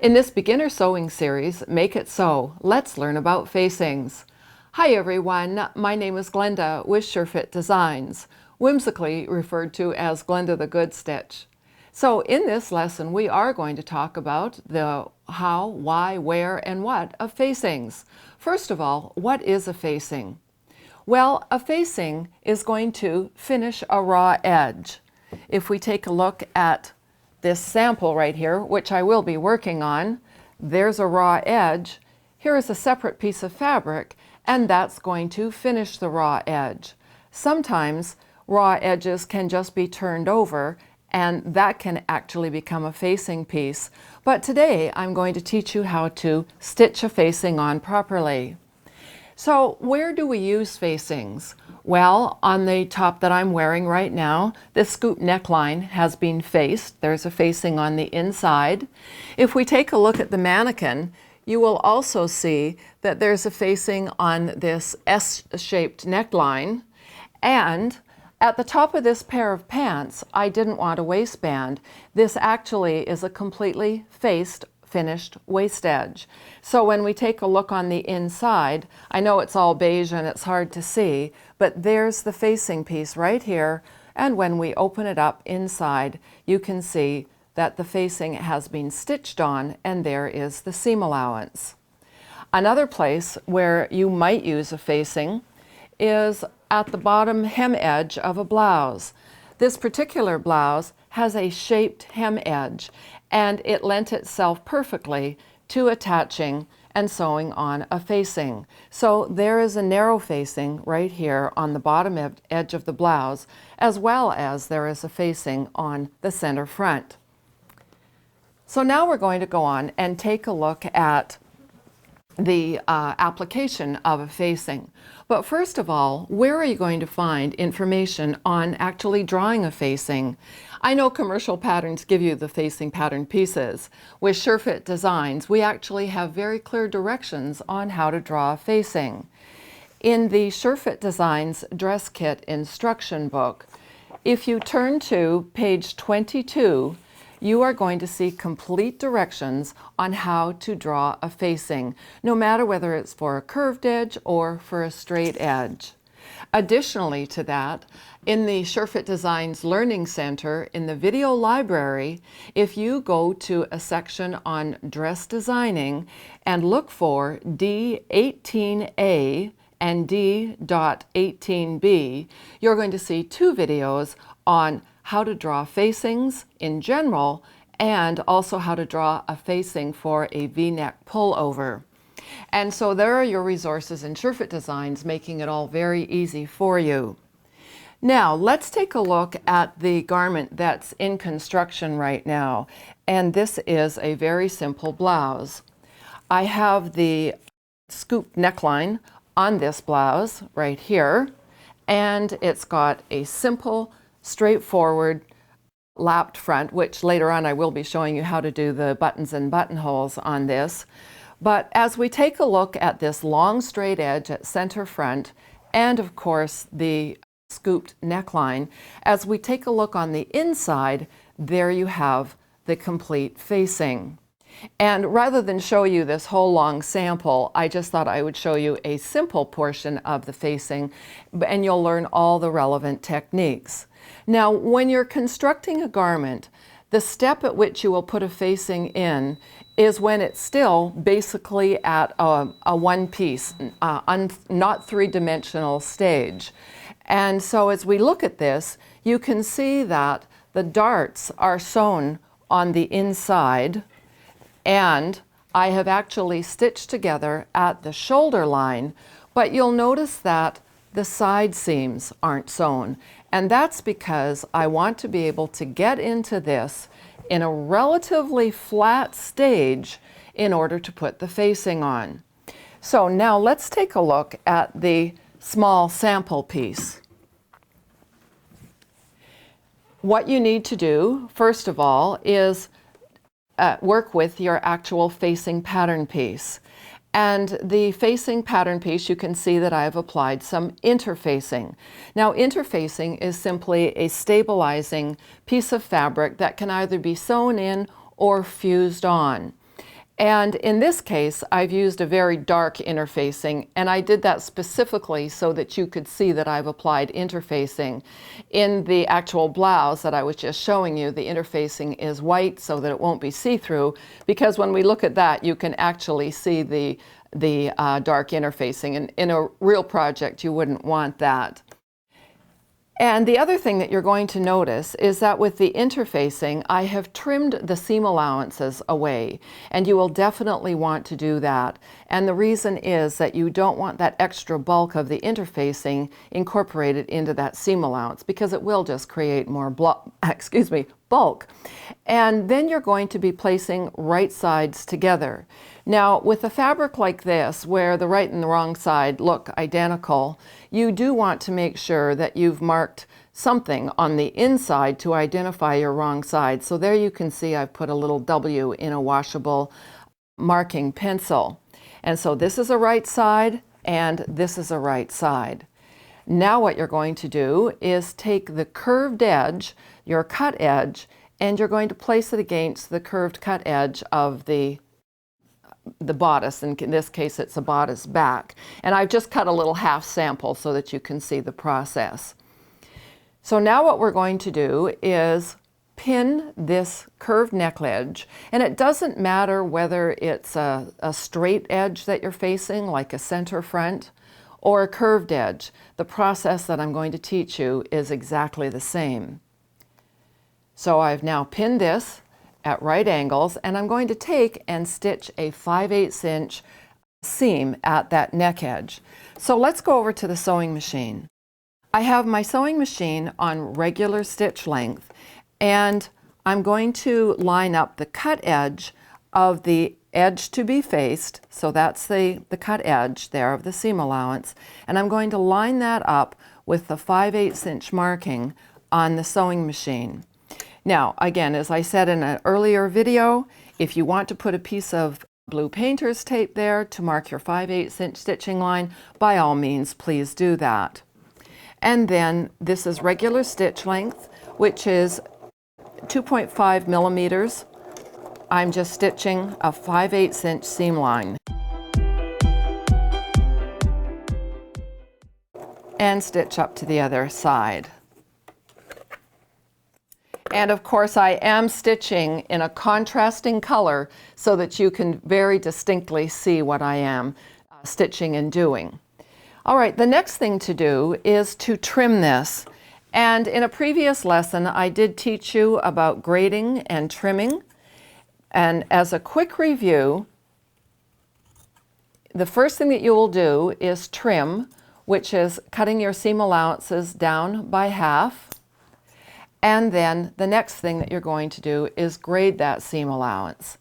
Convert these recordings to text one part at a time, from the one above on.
In this beginner sewing series, Make It Sew, let's learn about facings. Hi everyone, my name is Glenda with SureFit Designs, whimsically referred to as Glenda the Good Stitch. So in this lesson, we are going to talk about the how, why, where, and what of facings. First of all, what is a facing? Well, a facing is going to finish a raw edge. If we take a look at this sample right here, which I will be working on, there's a raw edge. Here is a separate piece of fabric, and that's going to finish the raw edge. Sometimes raw edges can just be turned over, and that can actually become a facing piece. But today I'm going to teach you how to stitch a facing on properly. So where do we use facings? Well, on the top that I'm wearing right now, this scoop neckline has been faced. There's a facing on the inside. If we take a look at the mannequin, you will also see that there's a facing on this S-shaped neckline. And at the top of this pair of pants, I didn't want a waistband. This actually is a completely faced finished waist edge. So when we take a look on the inside, I know it's all beige and it's hard to see, but there's the facing piece right here, and when we open it up inside, you can see that the facing has been stitched on, and there is the seam allowance. Another place where you might use a facing is at the bottom hem edge of a blouse. This particular blouse has a shaped hem edge, and it lent itself perfectly to attaching and sewing on a facing. So there is a narrow facing right here on the bottom edge of the blouse, as well as there is a facing on the center front. So now we're going to go on and take a look at the application of a facing. But first of all, where are you going to find information on actually drawing a facing? I know commercial patterns give you the facing pattern pieces. With SureFit Designs, we actually have very clear directions on how to draw a facing. In the SureFit Designs Dress Kit instruction book, if you turn to page 22, you are going to see complete directions on how to draw a facing, no matter whether it's for a curved edge or for a straight edge. Additionally to that, in the SureFit Designs Learning Center, in the video library, if you go to a section on dress designing and look for D18A and D.18B, you're going to see two videos on how to draw facings in general, and also how to draw a facing for a V-neck pullover. And so there are your resources in SureFit Designs, making it all very easy for you. Now let's take a look at the garment that's in construction right now. And this is a very simple blouse. I have the scoop neckline on this blouse right here, and it's got a simple straightforward lapped front, which later on I will be showing you how to do the buttons and buttonholes on this. But as we take a look at this long straight edge at center front, and of course the scooped neckline, as we take a look on the inside, there you have the complete facing. And rather than show you this whole long sample, I just thought I would show you a simple portion of the facing, and you'll learn all the relevant techniques. Now, when you're constructing a garment, the step at which you will put a facing in is when it's still basically at a one-piece, not three-dimensional stage. And so as we look at this, you can see that the darts are sewn on the inside, and I have actually stitched together at the shoulder line, but you'll notice that the side seams aren't sewn. And that's because I want to be able to get into this in a relatively flat stage in order to put the facing on. So now let's take a look at the small sample piece. What you need to do, first of all, is work with your actual facing pattern piece. And the facing pattern piece, you can see that I've applied some interfacing. Now, interfacing is simply a stabilizing piece of fabric that can either be sewn in or fused on. And in this case, I've used a very dark interfacing, and I did that specifically so that you could see that I've applied interfacing. In the actual blouse that I was just showing you, the interfacing is white so that it won't be see-through, because when we look at that, you can actually see the dark interfacing. And in a real project, you wouldn't want that. And the other thing that you're going to notice is that with the interfacing, I have trimmed the seam allowances away, and you will definitely want to do that. And the reason is that you don't want that extra bulk of the interfacing incorporated into that seam allowance, because it will just create more bulk. And then you're going to be placing right sides together. Now, with a fabric like this, where the right and the wrong side look identical, you do want to make sure that you've marked something on the inside to identify your wrong side. So there you can see I've put a little W in a washable marking pencil. And so this is a right side, and this is a right side. Now what you're going to do is take the curved edge, your cut edge, and you're going to place it against the curved cut edge of the bodice. In this case, it's a bodice back. And I've just cut a little half sample so that you can see the process. So now what we're going to do is pin this curved neck edge. And it doesn't matter whether it's a straight edge that you're facing, like a center front, or a curved edge. The process that I'm going to teach you is exactly the same. So I've now pinned this at right angles, and I'm going to take and stitch a 5/8 inch seam at that neck edge. So let's go over to the sewing machine. I have my sewing machine on regular stitch length, and I'm going to line up the cut edge of the edge to be faced, so that's the cut edge there of the seam allowance, and I'm going to line that up with the 5/8 inch marking on the sewing machine. Now, again, as I said in an earlier video, if you want to put a piece of blue painter's tape there to mark your 5/8 inch stitching line, by all means, please do that. And then this is regular stitch length, which is 2.5 millimeters. I'm just stitching a 5/8 inch seam line. And stitch up to the other side. And of course, I am stitching in a contrasting color so that you can very distinctly see what I am stitching and doing. All right, the next thing to do is to trim this. And in a previous lesson, I did teach you about grading and trimming. And as a quick review, the first thing that you will do is trim, which is cutting your seam allowances down by half. And then the next thing that you're going to do is grade that seam allowance.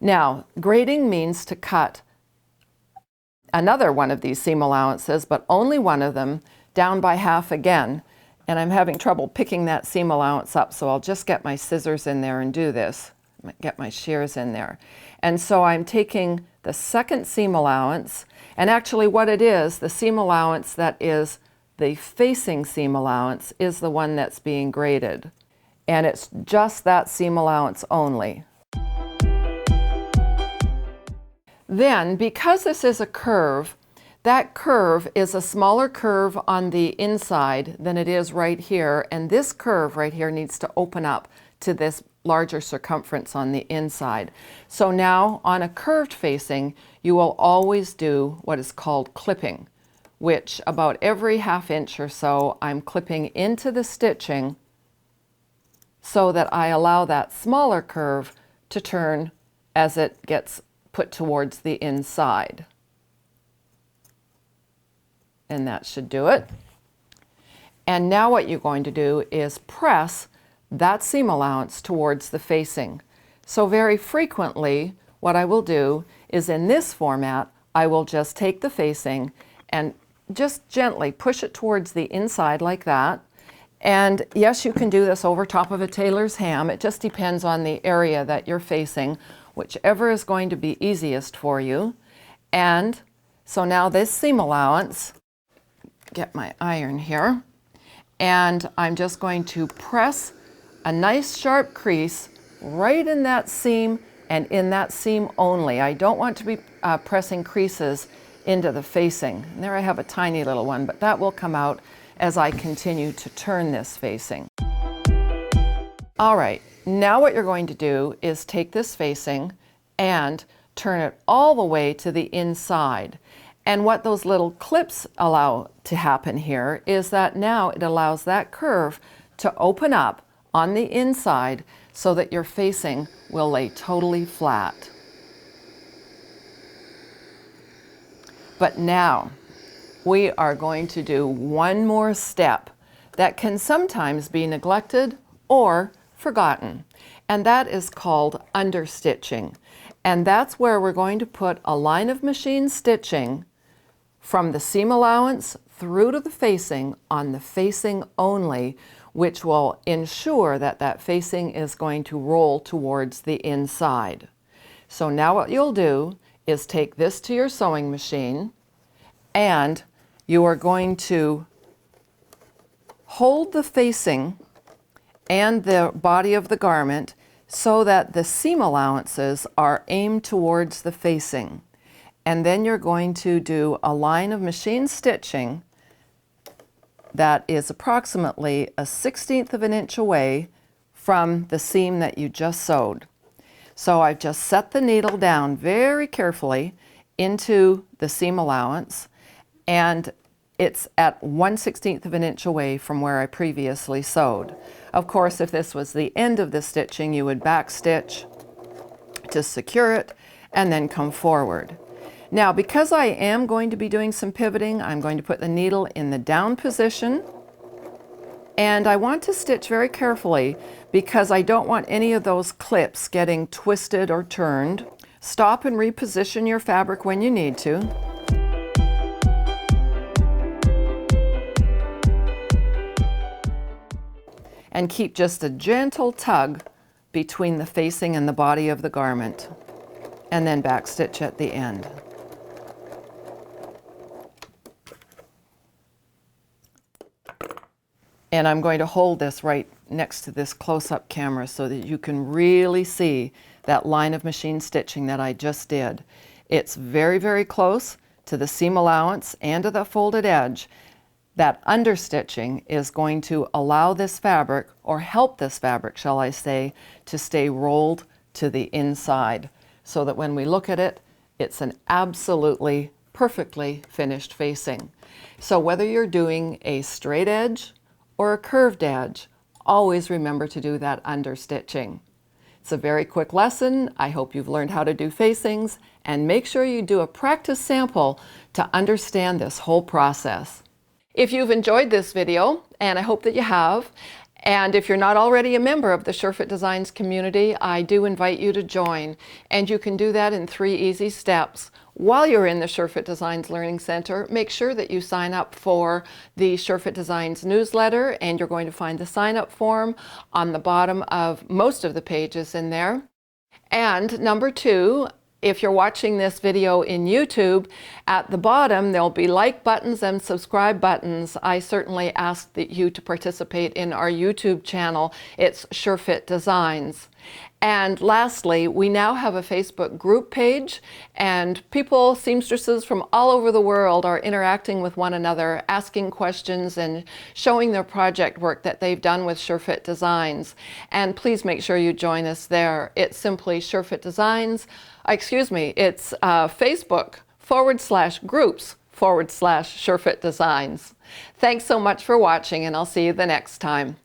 Now, grading means to cut another one of these seam allowances, but only one of them, down by half again. And I'm having trouble picking that seam allowance up, so I'll just get my scissors in there and do this. Get my shears in there. And so I'm taking the second seam allowance, and actually what it is, the seam allowance that is the facing seam allowance is the one that's being graded. And it's just that seam allowance only. Then, because this is a curve, that curve is a smaller curve on the inside than it is right here, and this curve right here needs to open up to this larger circumference on the inside. So now, on a curved facing, you will always do what is called clipping, which about every ½ inch or so, I'm clipping into the stitching so that I allow that smaller curve to turn as it gets put towards the inside. And that should do it. And now what you're going to do is press that seam allowance towards the facing. So very frequently, what I will do is in this format, I will just take the facing and just gently push it towards the inside like that. And yes, you can do this over top of a tailor's ham. It just depends on the area that you're facing, whichever is going to be easiest for you. And so now this seam allowance, get my iron here, and I'm just going to press a nice sharp crease right in that seam and in that seam only. I don't want to be pressing creases into the facing. And there I have a tiny little one, but that will come out as I continue to turn this facing. All right, now what you're going to do is take this facing and turn it all the way to the inside. And what those little clips allow to happen here is that now it allows that curve to open up on the inside so that your facing will lay totally flat. But now we are going to do one more step that can sometimes be neglected or forgotten, and that is called understitching. And that's where we're going to put a line of machine stitching from the seam allowance through to the facing on the facing only, which will ensure that that facing is going to roll towards the inside. So now what you'll do is take this to your sewing machine, and you are going to hold the facing and the body of the garment so that the seam allowances are aimed towards the facing. And then you're going to do a line of machine stitching that is approximately 1/16 of an inch away from the seam that you just sewed. So I've just set the needle down very carefully into the seam allowance, and it's at 1/16 of an inch away from where I previously sewed. Of course, if this was the end of the stitching, you would back stitch to secure it and then come forward. Now, because I am going to be doing some pivoting, I'm going to put the needle in the down position, and I want to stitch very carefully because I don't want any of those clips getting twisted or turned. Stop and reposition your fabric when you need to. And keep just a gentle tug between the facing and the body of the garment, and then back stitch at the end. And I'm going to hold this right next to this close-up camera so that you can really see that line of machine stitching that I just did. It's very, very close to the seam allowance and to the folded edge. That understitching is going to allow this fabric, or help this fabric, shall I say, to stay rolled to the inside so that when we look at it, it's an absolutely perfectly finished facing. So whether you're doing a straight edge or a curved edge, always remember to do that understitching. It's a very quick lesson. I hope you've learned how to do facings, and make sure you do a practice sample to understand this whole process. If you've enjoyed this video, and I hope that you have, and if you're not already a member of the Sure-Fit Designs community, I do invite you to join. And you can do that in 3 easy steps. While you're in the Sure-Fit Designs Learning Center, make sure that you sign up for the Sure-Fit Designs newsletter, and you're going to find the sign-up form on the bottom of most of the pages in there. And number 2, if you're watching this video in YouTube, at the bottom there'll be like buttons and subscribe buttons. I certainly ask that you to participate in our YouTube channel. It's Sure-Fit Designs. And lastly, we now have a Facebook group page, and people, seamstresses from all over the world, are interacting with one another, asking questions and showing their project work that they've done with Sure-Fit Designs. And please make sure you join us there. It's simply Sure-Fit Designs. It's Facebook.com/groups/Sure-Fit Designs. Thanks so much for watching, and I'll see you the next time.